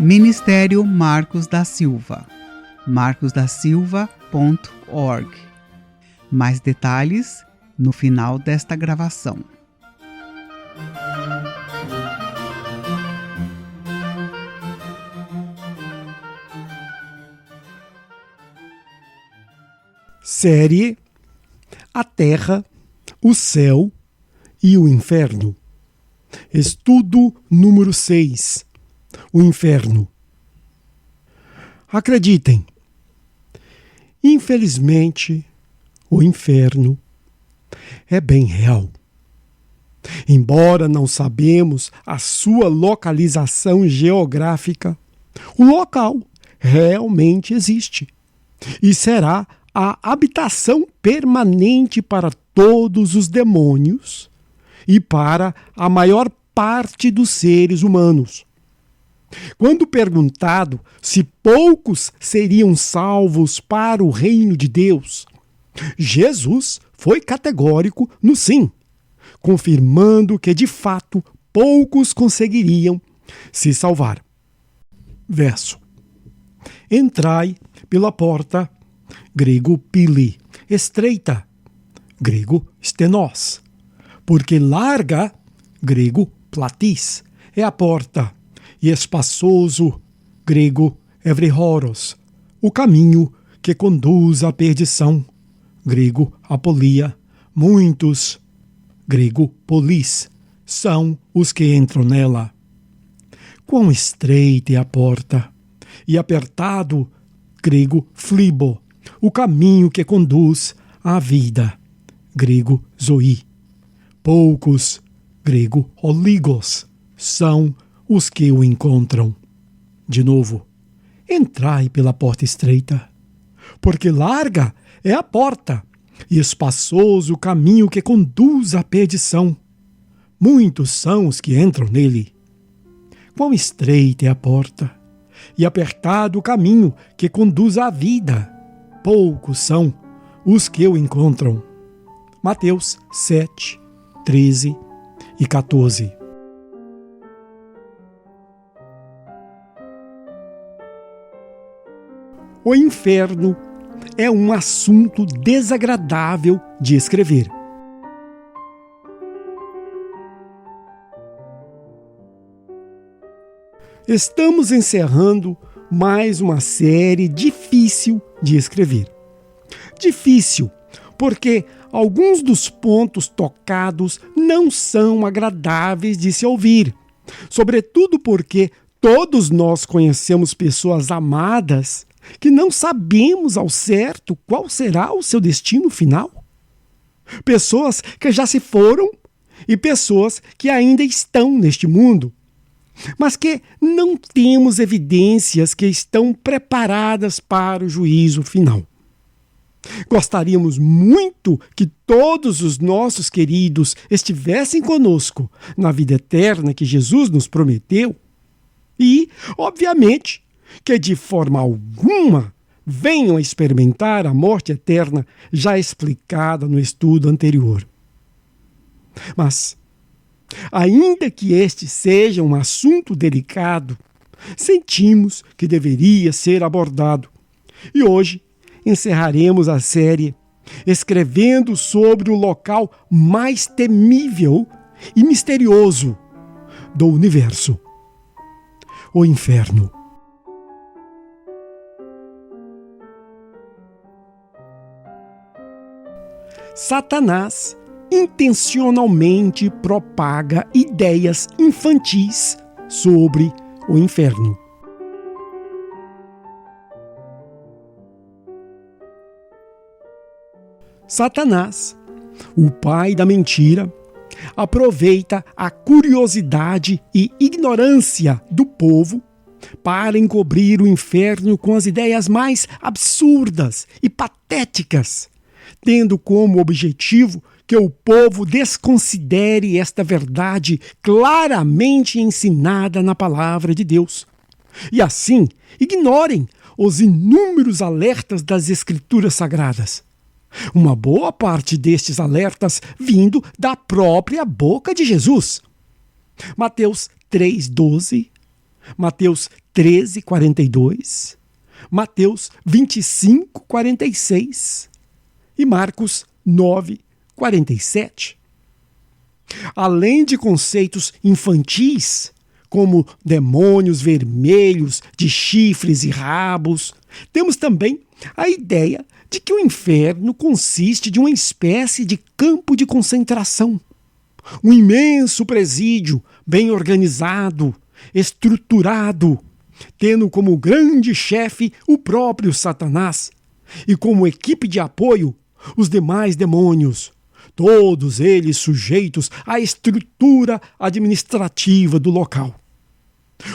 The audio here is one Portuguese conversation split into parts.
Ministério Marcos da Silva, marcosdasilva.org. Mais detalhes no final desta gravação. Série A Terra, o Céu e o Inferno. Estudo número 6. O Inferno. Acreditem, infelizmente, o inferno é bem real. Embora não sabemos a sua localização geográfica, o local realmente existe e será a habitação permanente para todos os demônios e para a maior parte dos seres humanos. Quando perguntado se poucos seriam salvos para o reino de Deus, Jesus foi categórico no sim, confirmando que de fato poucos conseguiriam se salvar. Verso: Entrai pela porta, grego pili, estreita, grego stenos, porque larga, grego platis, é a porta, e espaçoso, grego evrihoros, o caminho que conduz à perdição, grego apolia, muitos, grego polis, são os que entram nela. Quão estreita é a porta, e apertado, grego flibo, o caminho que conduz à vida, grego zoí. Poucos, grego oligos, são os que o encontram. De novo, entrai pela porta estreita, porque larga é a porta e espaçoso o caminho que conduz à perdição. Muitos são os que entram nele. Quão estreita é a porta e apertado o caminho que conduz à vida. Poucos são os que o encontram. Mateus 7, 13 e 14. O inferno é um assunto desagradável de escrever. Estamos encerrando mais uma série difícil de escrever. Difícil porque alguns dos pontos tocados não são agradáveis de se ouvir, sobretudo porque todos nós conhecemos pessoas amadas que não sabemos ao certo qual será o seu destino final. Pessoas que já se foram e pessoas que ainda estão neste mundo, mas que não temos evidências que estão preparadas para o juízo final. Gostaríamos muito que todos os nossos queridos estivessem conosco na vida eterna que Jesus nos prometeu e, obviamente, que de forma alguma venham a experimentar a morte eterna já explicada no estudo anterior. Mas, ainda que este seja um assunto delicado, sentimos que deveria ser abordado. E hoje encerraremos a série escrevendo sobre o local mais temível e misterioso do universo: o inferno. Satanás intencionalmente propaga ideias infantis sobre o inferno. Satanás, o pai da mentira, aproveita a curiosidade e ignorância do povo para encobrir o inferno com as ideias mais absurdas e patéticas, tendo como objetivo que o povo desconsidere esta verdade claramente ensinada na palavra de Deus. E assim, ignorem os inúmeros alertas das Escrituras Sagradas. Uma boa parte destes alertas vindo da própria boca de Jesus. Mateus 3,12, Mateus 13, 42, Mateus 25, 46 e Marcos 9, 47. Além de conceitos infantis, como demônios vermelhos de chifres e rabos, temos também a ideia de que o inferno consiste de uma espécie de campo de concentração, um imenso presídio bem organizado, estruturado, tendo como grande chefe o próprio Satanás e como equipe de apoio os demais demônios, todos eles sujeitos à estrutura administrativa do local.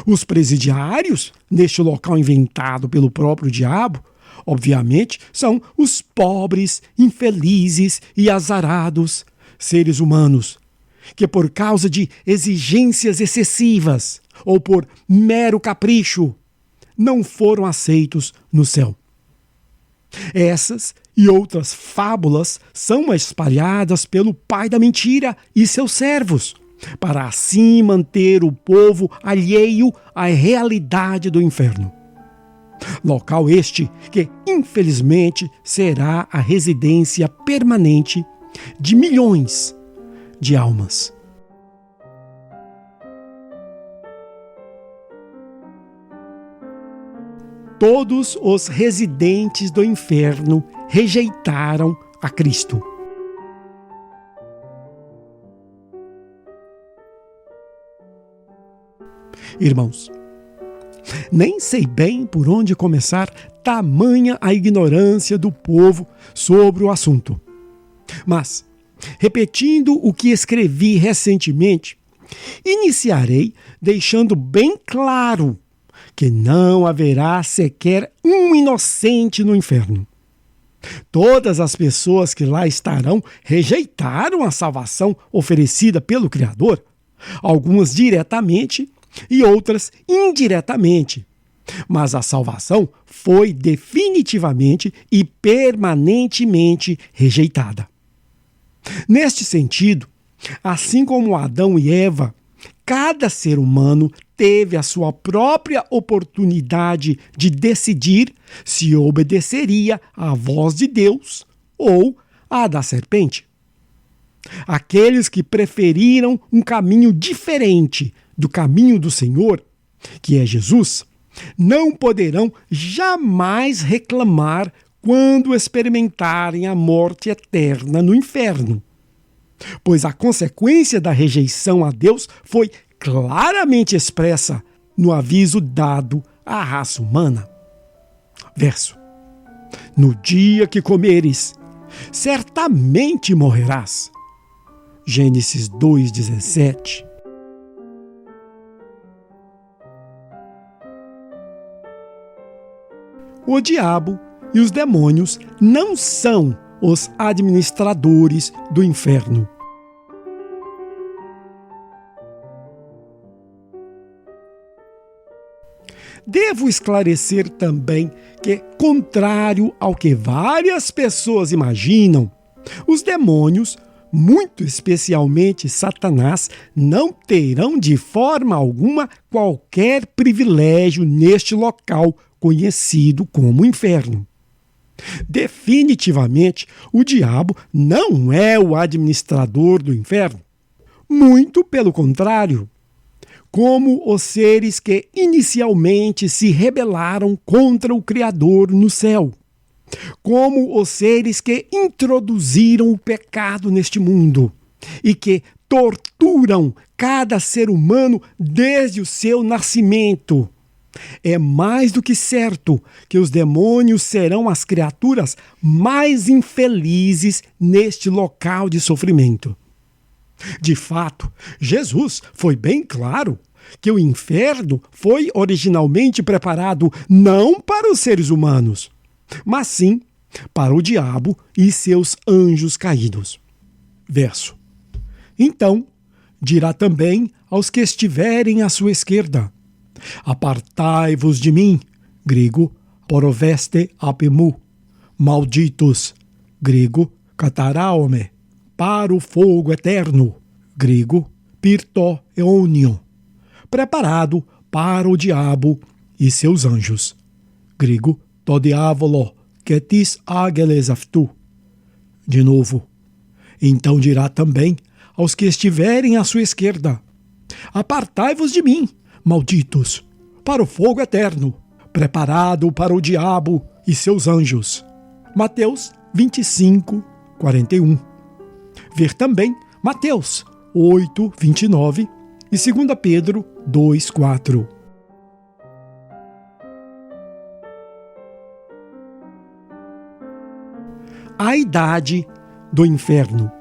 Os presidiários, neste local inventado pelo próprio diabo, obviamente, são os pobres, infelizes e azarados seres humanos, que por causa de exigências excessivas ou por mero capricho, não foram aceitos no céu. Essas e outras fábulas são espalhadas pelo pai da mentira e seus servos, para assim manter o povo alheio à realidade do inferno. Local este que, infelizmente, será a residência permanente de milhões de almas. Todos os residentes do inferno rejeitaram a Cristo. Irmãos, nem sei bem por onde começar, tamanha a ignorância do povo sobre o assunto. Mas, repetindo o que escrevi recentemente, iniciarei deixando bem claro que não haverá sequer um inocente no inferno. Todas as pessoas que lá estarão rejeitaram a salvação oferecida pelo Criador, algumas diretamente e outras indiretamente. Mas a salvação foi definitivamente e permanentemente rejeitada. Neste sentido, assim como Adão e Eva, cada ser humano teve a sua própria oportunidade de decidir se obedeceria à voz de Deus ou à da serpente. Aqueles que preferiram um caminho diferente do caminho do Senhor, que é Jesus, não poderão jamais reclamar quando experimentarem a morte eterna no inferno, pois a consequência da rejeição a Deus foi claramente expressa no aviso dado à raça humana. Verso: no dia que comeres, certamente morrerás. Gênesis 2:17. O diabo e os demônios não são os administradores do inferno. Devo esclarecer também que, contrário ao que várias pessoas imaginam, os demônios, muito especialmente Satanás, não terão de forma alguma qualquer privilégio neste local conhecido como inferno. Definitivamente, o diabo não é o administrador do inferno. Muito pelo contrário. Como os seres que inicialmente se rebelaram contra o Criador no céu. Como os seres que introduziram o pecado neste mundo e que torturam cada ser humano desde o seu nascimento. É mais do que certo que os demônios serão as criaturas mais infelizes neste local de sofrimento. De fato, Jesus foi bem claro que o inferno foi originalmente preparado não para os seres humanos, mas sim para o diabo e seus anjos caídos. Verso: então dirá também aos que estiverem à sua esquerda: apartai-vos de mim, grego, poroveste apemu, malditos, grego, kataraome, para o fogo eterno, grego, pirto eonion, preparado para o diabo e seus anjos. Grego, to diavolo ketis ageles aftu. De novo, então dirá também aos que estiverem à sua esquerda: apartai-vos de mim, malditos, para o fogo eterno, preparado para o diabo e seus anjos. Mateus 25, 41. Ver também Mateus 8, 29 e 2 Pedro 2, 4. A idade do inferno.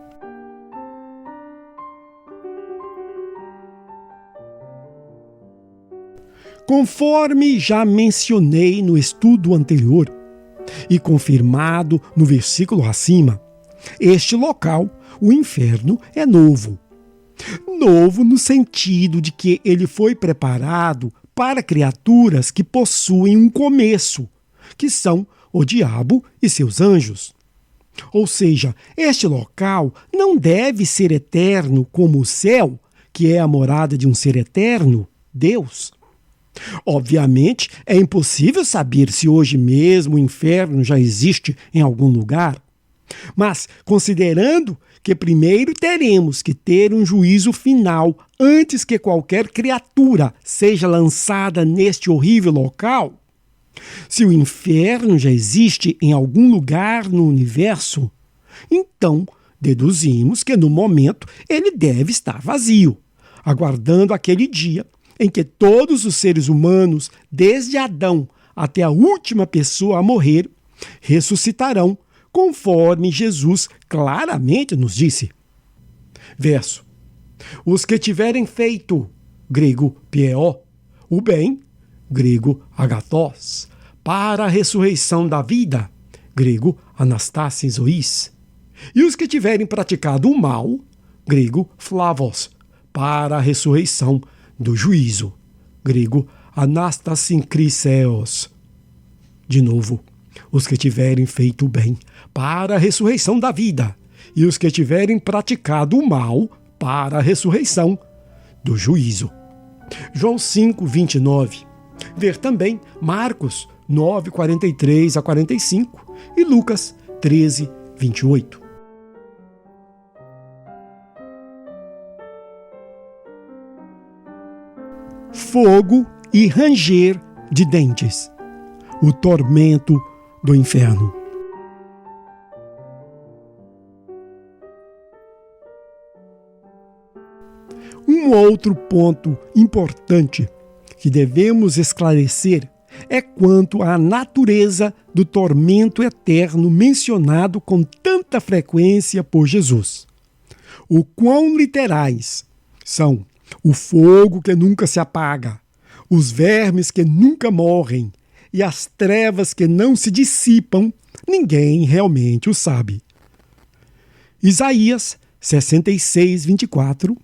Conforme já mencionei no estudo anterior e confirmado no versículo acima, este local, o inferno, é novo. Novo no sentido de que ele foi preparado para criaturas que possuem um começo, que são o diabo e seus anjos. Ou seja, este local não deve ser eterno como o céu, que é a morada de um ser eterno, Deus. Obviamente, é impossível saber se hoje mesmo o inferno já existe em algum lugar. Mas, considerando que primeiro teremos que ter um juízo final antes que qualquer criatura seja lançada neste horrível local, se o inferno já existe em algum lugar no universo, então deduzimos que no momento ele deve estar vazio, aguardando aquele dia em que todos os seres humanos, desde Adão até a última pessoa a morrer, ressuscitarão, conforme Jesus claramente nos disse. Verso: os que tiverem feito, grego pieo, o bem, grego agathos, para a ressurreição da vida, grego anastasis ois, e os que tiverem praticado o mal, grego flavos, para a ressurreição do juízo, grego anastasincriseos. De novo, os que tiverem feito o bem para a ressurreição da vida, e os que tiverem praticado o mal para a ressurreição do juízo. João 5, 29. Ver também Marcos 9, 43 a 45 e Lucas 13, 28. Fogo e ranger de dentes. O tormento do inferno. Um outro ponto importante que devemos esclarecer é quanto à natureza do tormento eterno mencionado com tanta frequência por Jesus. O quão literais são o fogo que nunca se apaga, os vermes que nunca morrem e as trevas que não se dissipam, ninguém realmente o sabe. Isaías 66, 24,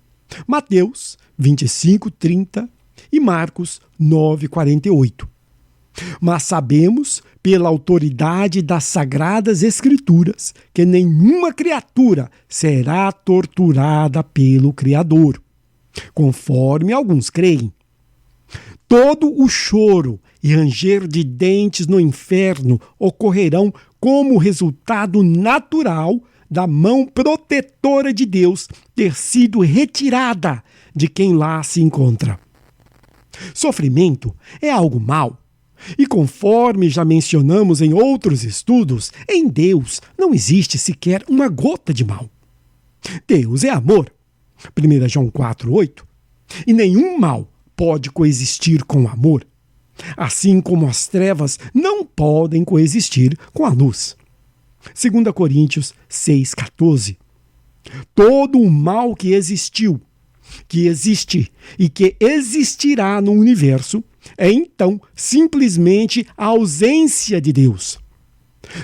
Mateus 25, 30 e Marcos 9, 48. Mas sabemos, pela autoridade das Sagradas Escrituras, que nenhuma criatura será torturada pelo Criador, conforme alguns creem. Todo o choro e ranger de dentes no inferno ocorrerão como resultado natural da mão protetora de Deus ter sido retirada de quem lá se encontra. Sofrimento é algo mau, e conforme já mencionamos em outros estudos, em Deus não existe sequer uma gota de mal. Deus é amor, 1 João 4, 8, e nenhum mal pode coexistir com o amor, assim como as trevas não podem coexistir com a luz. 2 Coríntios 6, 14. Todo o mal que existiu, que existe e que existirá no universo é então simplesmente a ausência de Deus.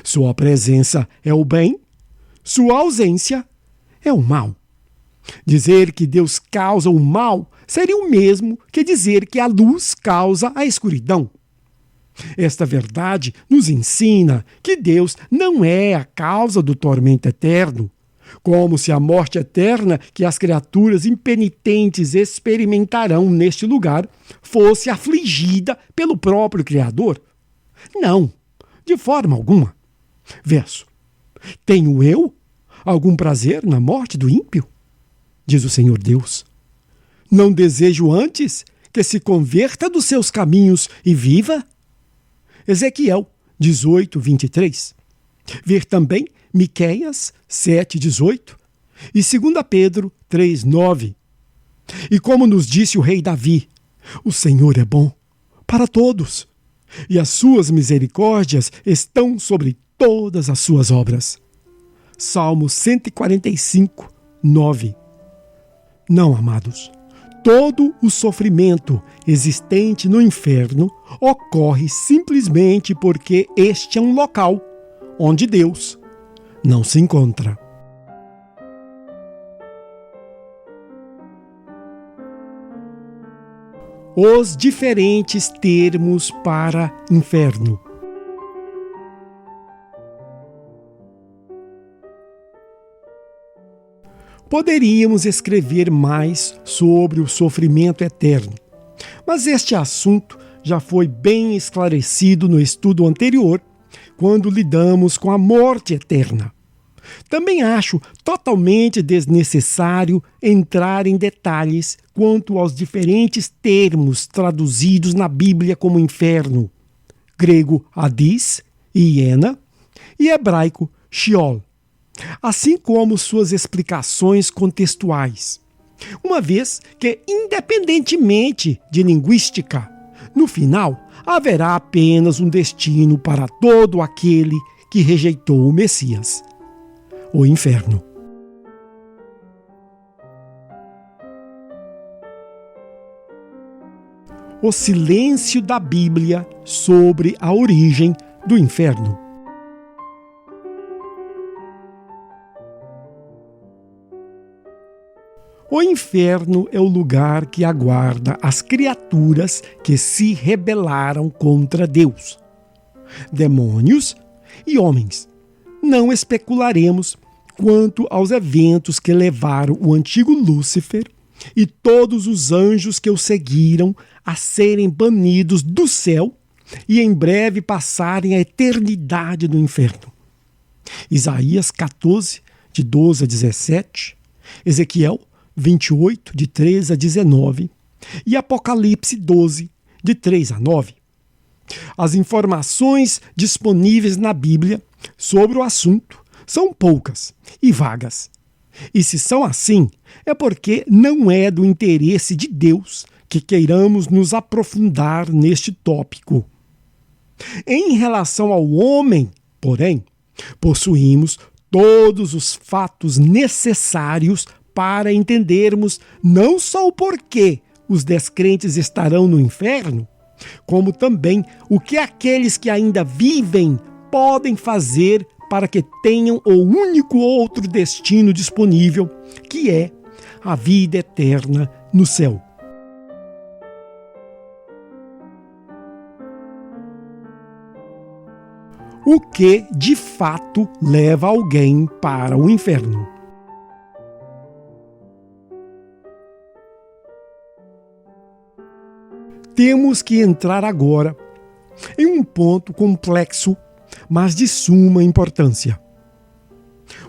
Sua presença é o bem, sua ausência é o mal. Dizer que Deus causa o mal seria o mesmo que dizer que a luz causa a escuridão. Esta verdade nos ensina que Deus não é a causa do tormento eterno, como se a morte eterna que as criaturas impenitentes experimentarão neste lugar fosse afligida pelo próprio Criador. Não, de forma alguma. Verso: tenho eu algum prazer na morte do ímpio? Diz o Senhor Deus. Não desejo antes que se converta dos seus caminhos e viva? Ezequiel 18, 23. Ver também Miqueias 7, 18 e 2 Pedro 3, 9. E como nos disse o rei Davi, o Senhor é bom para todos, e as suas misericórdias estão sobre todas as suas obras. Salmo 145, 9. Não, amados, todo o sofrimento existente no inferno ocorre simplesmente porque este é um local onde Deus não se encontra. Os diferentes termos para inferno. Poderíamos escrever mais sobre o sofrimento eterno, mas este assunto já foi bem esclarecido no estudo anterior, quando lidamos com a morte eterna. Também acho totalmente desnecessário entrar em detalhes quanto aos diferentes termos traduzidos na Bíblia como inferno: grego Hades, hiena, e hebraico Sheol, assim como suas explicações contextuais, uma vez que, independentemente de linguística, no final haverá apenas um destino para todo aquele que rejeitou o Messias: o inferno. O silêncio da Bíblia sobre a origem do inferno. O inferno é o lugar que aguarda as criaturas que se rebelaram contra Deus, demônios e homens. Não especularemos quanto aos eventos que levaram o antigo Lúcifer e todos os anjos que o seguiram a serem banidos do céu e em breve passarem a eternidade no inferno. Isaías 14, de 12 a 17, Ezequiel 28, de 3 a 19 e Apocalipse 12, de 3 a 9. As informações disponíveis na Bíblia sobre o assunto são poucas e vagas. E se são assim, é porque não é do interesse de Deus que queiramos nos aprofundar neste tópico. Em relação ao homem, porém, possuímos todos os fatos necessários para entendermos não só o porquê os descrentes estarão no inferno, como também o que aqueles que ainda vivem podem fazer para que tenham o único outro destino disponível, que é a vida eterna no céu. O que, de fato, leva alguém para o inferno? Temos que entrar agora em um ponto complexo, mas de suma importância.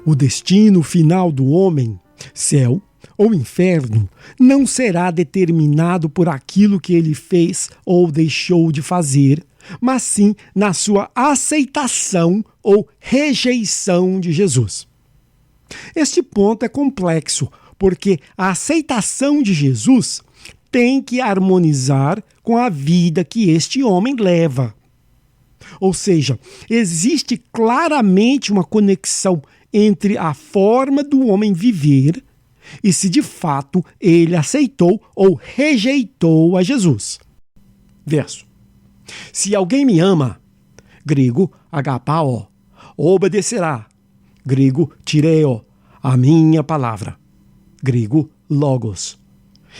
O destino final do homem, céu ou inferno, não será determinado por aquilo que ele fez ou deixou de fazer, mas sim na sua aceitação ou rejeição de Jesus. Este ponto é complexo, porque a aceitação de Jesus tem que harmonizar com a vida que este homem leva. Ou seja, existe claramente uma conexão entre a forma do homem viver e se de fato ele aceitou ou rejeitou a Jesus. Verso: se alguém me ama, grego agapao, obedecerá, grego tireo, a minha palavra, grego logos.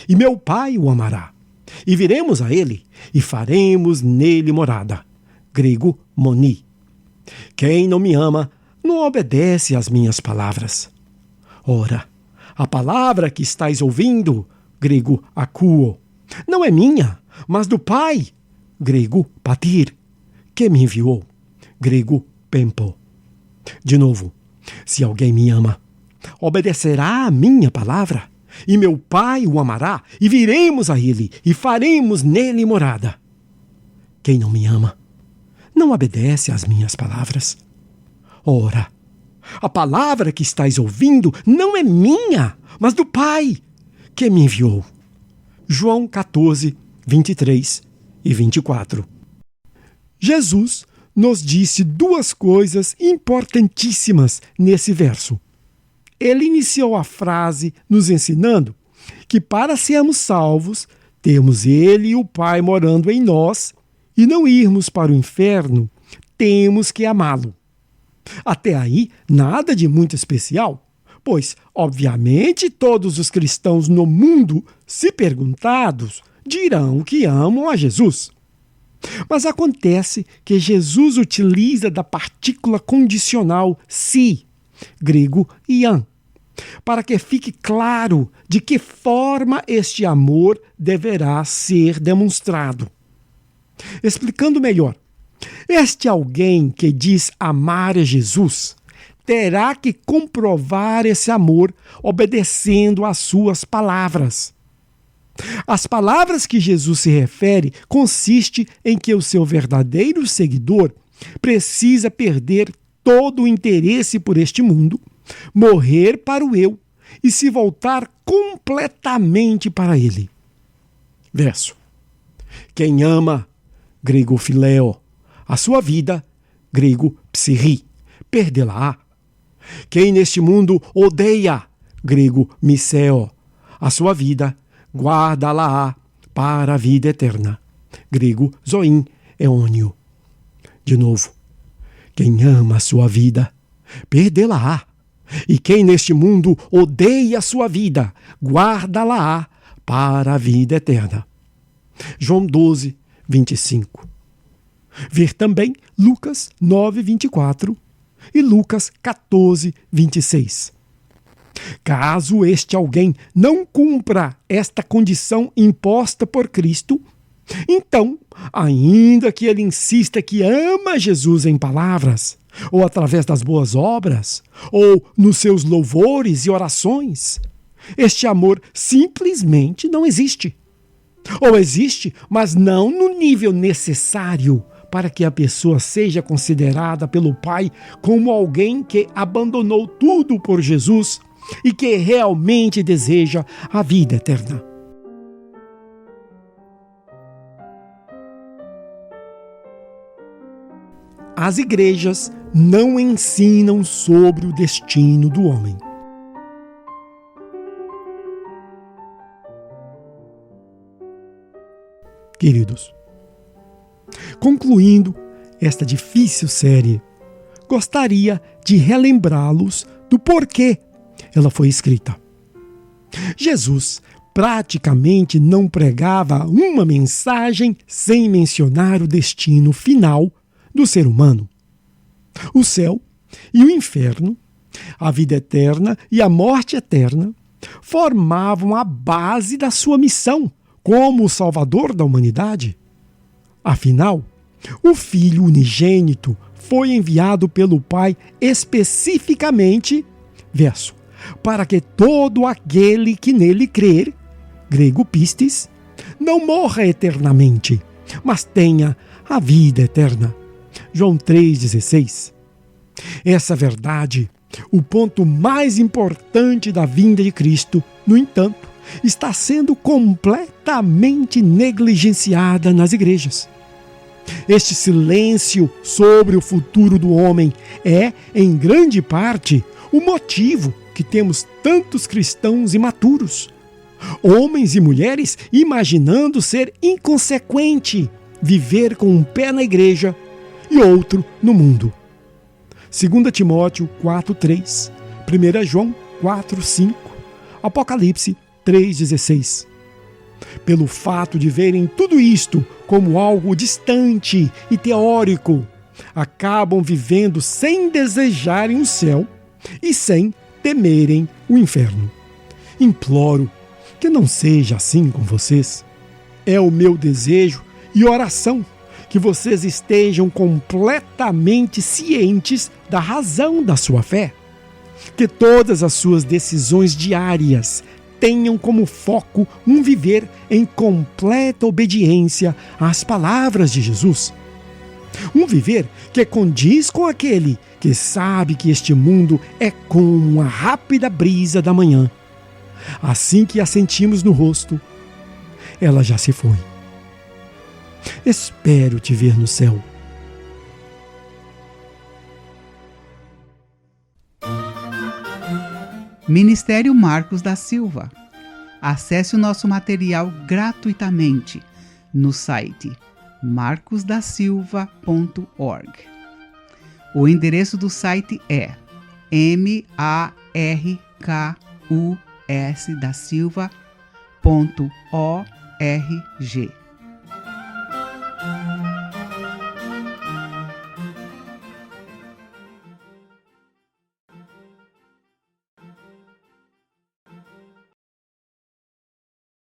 E meu Pai o amará, e viremos a ele, e faremos nele morada, grego moni. Quem não me ama, não obedece às minhas palavras. Ora, a palavra que estáis ouvindo, grego akouo, não é minha, mas do Pai, grego patir, que me enviou, grego pempo. De novo, se alguém me ama, obedecerá a minha palavra, e meu Pai o amará, e viremos a ele, e faremos nele morada. Quem não me ama, não obedece às minhas palavras. Ora, a palavra que estáis ouvindo não é minha, mas do Pai, que me enviou. João 14, 23 e 24. Jesus nos disse duas coisas importantíssimas nesse verso. Ele iniciou a frase nos ensinando que para sermos salvos, temos Ele e o Pai morando em nós e não irmos para o inferno, temos que amá-lo. Até aí, nada de muito especial, pois, obviamente, todos os cristãos no mundo, se perguntados, dirão que amam a Jesus. Mas acontece que Jesus utiliza da partícula condicional si, grego ian, para que fique claro de que forma este amor deverá ser demonstrado. Explicando melhor, este alguém que diz amar a Jesus terá que comprovar esse amor obedecendo às suas palavras. As palavras que Jesus se refere consiste em que o seu verdadeiro seguidor precisa perder todo o interesse por este mundo, morrer para o eu e se voltar completamente para ele. Verso. Quem ama, grego phileo, a sua vida, grego psihi, perdê-la-á. Quem neste mundo odeia, grego miseo, a sua vida, guarda-la-á para a vida eterna, grego zoin eônio. De novo, quem ama a sua vida, perdê-la-á. E quem neste mundo odeia a sua vida, guarda-la-á para a vida eterna. João 12, 25. Ver também Lucas 9, 24 e Lucas 14, 26. Caso este alguém não cumpra esta condição imposta por Cristo, então, ainda que ele insista que ama Jesus em palavras, ou através das boas obras, ou nos seus louvores e orações, este amor simplesmente não existe. Ou existe, mas não no nível necessário para que a pessoa seja considerada pelo Pai como alguém que abandonou tudo por Jesus e que realmente deseja a vida eterna. As igrejas não ensinam sobre o destino do homem. Queridos, concluindo esta difícil série, gostaria de relembrá-los do porquê ela foi escrita. Jesus praticamente não pregava uma mensagem sem mencionar o destino final do ser humano. O céu e o inferno, a vida eterna e a morte eterna, formavam a base da sua missão como o Salvador da humanidade. Afinal, o Filho unigênito foi enviado pelo Pai especificamente, verso, para que todo aquele que nele crer, grego pistis, não morra eternamente, mas tenha a vida eterna. João 3,16. Essa verdade, o ponto mais importante da vinda de Cristo, no entanto, está sendo completamente negligenciada nas igrejas. Este silêncio sobre o futuro do homem é, em grande parte, o motivo que temos tantos cristãos imaturos, homens e mulheres imaginando ser inconsequente viver com um pé na igreja e outro no mundo. 2 Timóteo 4:3, 1 João 4:5, Apocalipse 3:16. Pelo fato de verem tudo isto como algo distante e teórico, acabam vivendo sem desejarem o céu e sem temerem o o inferno. Imploro que não seja assim com vocês. É o meu desejo e oração que vocês estejam completamente cientes da razão da sua fé. Que todas as suas decisões diárias tenham como foco um viver em completa obediência às palavras de Jesus. Um viver que condiz com aquele que sabe que este mundo é como uma rápida brisa da manhã. Assim que a sentimos no rosto, ela já se foi. Espero te ver no céu. Ministério Marcos da Silva. Acesse o nosso material gratuitamente no site marcosdasilva.org. O endereço do site é markusdasilva.org.